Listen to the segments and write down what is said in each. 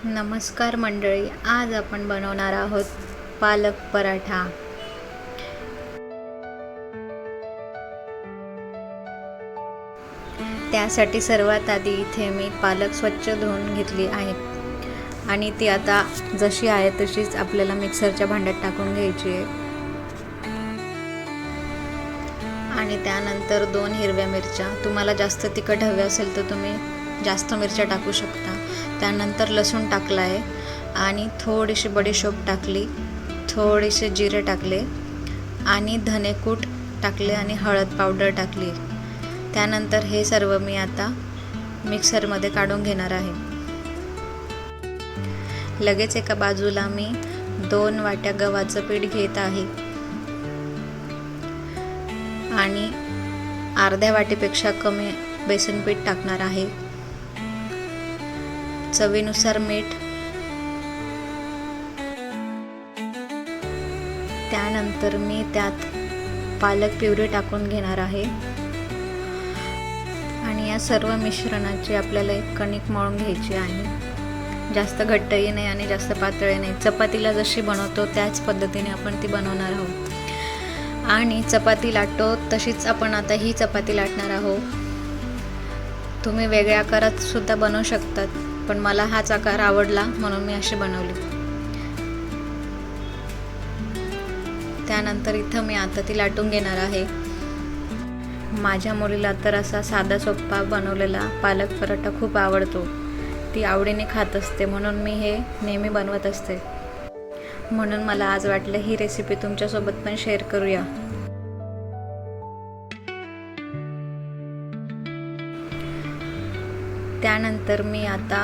नमस्कार मंडळी, आज आपण बनवणार आहोत पालक पराठा। त्यासाठी सर्वात आधी इथे मी पालक स्वच्छ धुवून घेतली आहे आणि ती आता जशी आहे तशीच आपल्याला मिक्सरच्या भांड्यात टाकून घ्यायची आहे। आणि त्यानंतर 2 हिरव्या मिरच्या, तुम्हाला जास्त तिखट हवे असेल तर तुम्ही जास्त मिरच्या टाकू शकता। त्यानंतर लसूण टाकला आहे आणि थोडीशी बडीशोप टाकली, थोडेसे जिरे टाकले आणि धनेकूट टाकले आणि हळद पावडर टाकली। त्यानंतर हे सर्व मी आता मिक्सरमध्ये काढून घेणार आहे। लगेच एका बाजूला मी 2 वाट्या गव्हाचं पीठ घेत आहे आणि अर्ध्या वाटीपेक्षा कमी बेसन पीठ टाकणार आहे। चवीनुसार मीठ, त्यानंतर मी त्यात पालक प्युरी टाकून घेणार आहे आणि या सर्व मिश्रणाची आपल्याला एक कणिक मळून घ्यायची आहे। जास्त घट्टही नाही आणि जास्त पातळही नाही, चपातीला जशी बनवतो त्याच पद्धतीने आपण ती बनवणार आहोत। आणि चपाती लाटतो तशीच आपण आता ही चपाती लाटणार आहोत। तुम्ही वेगळ्या आकारात सुद्धा बनवू शकतात, पण मला हाच आकार आवडला म्हणून मी अशी बनवली। त्यानंतर इथं मी आता ती लाटून घेणार आहे। माझ्या मुलीला तर असा साधा सोपा बनवलेला पालक पराठा खूप आवडतो, ती आवडीने खात असते, म्हणून मी हे नेहमी बनवत असते। म्हणून मला आज वाटलं ही रेसिपी तुमच्यासोबत पण शेअर करूया। त्यानंतर मी आता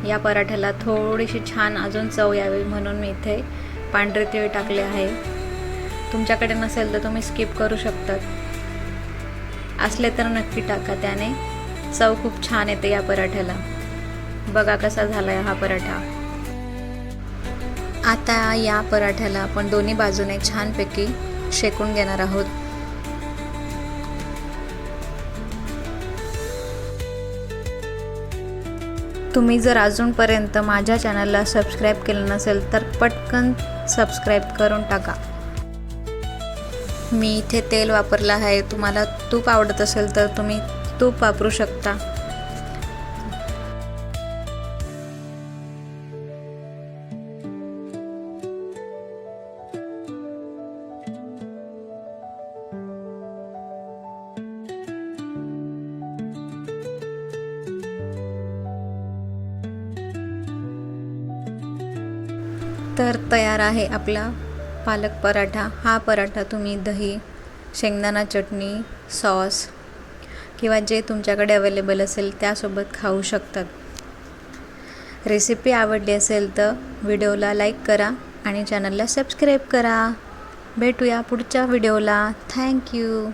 या पराठ्याला थोडीशी छान अजून चव यावी म्हणून मी इथे पांढरे तीळ टाकले आहे। तुमच्याकडे नसेल तर तुम्ही स्किप करू शकतात, असले तर नक्की टाका, त्याने चव खूप छान येते या पराठ्याला। बघा कसा झाला हा पराठा। आता या पराठ्याला आपण दोन्ही बाजूने छानपैकी शेकून घेणार आहोत। तुम्ही जर अजूनपर्यंत माझ्या चॅनलला सबस्क्राईब केलं नसेल तर पटकन सबस्क्राईब करून टाका। मी इथे तेल वापरलं आहे, तुम्हाला तूप आवडत असेल तर तुम्ही तूप वापरू शकता। तर तयार आहे आपला पालक पराठा। हा पराठा तुम्ही दही, शेंगदाणा चटणी, सॉस किंवा जे तुमच्याकडे अवेलेबल असेल त्यासोबत खाऊ शकतात। रेसिपी आवडली असेल तर व्हिडिओला लाईक करा आणि चॅनलला सबस्क्राईब करा। भेटूया पुढच्या व्हिडिओला। थँक्यू।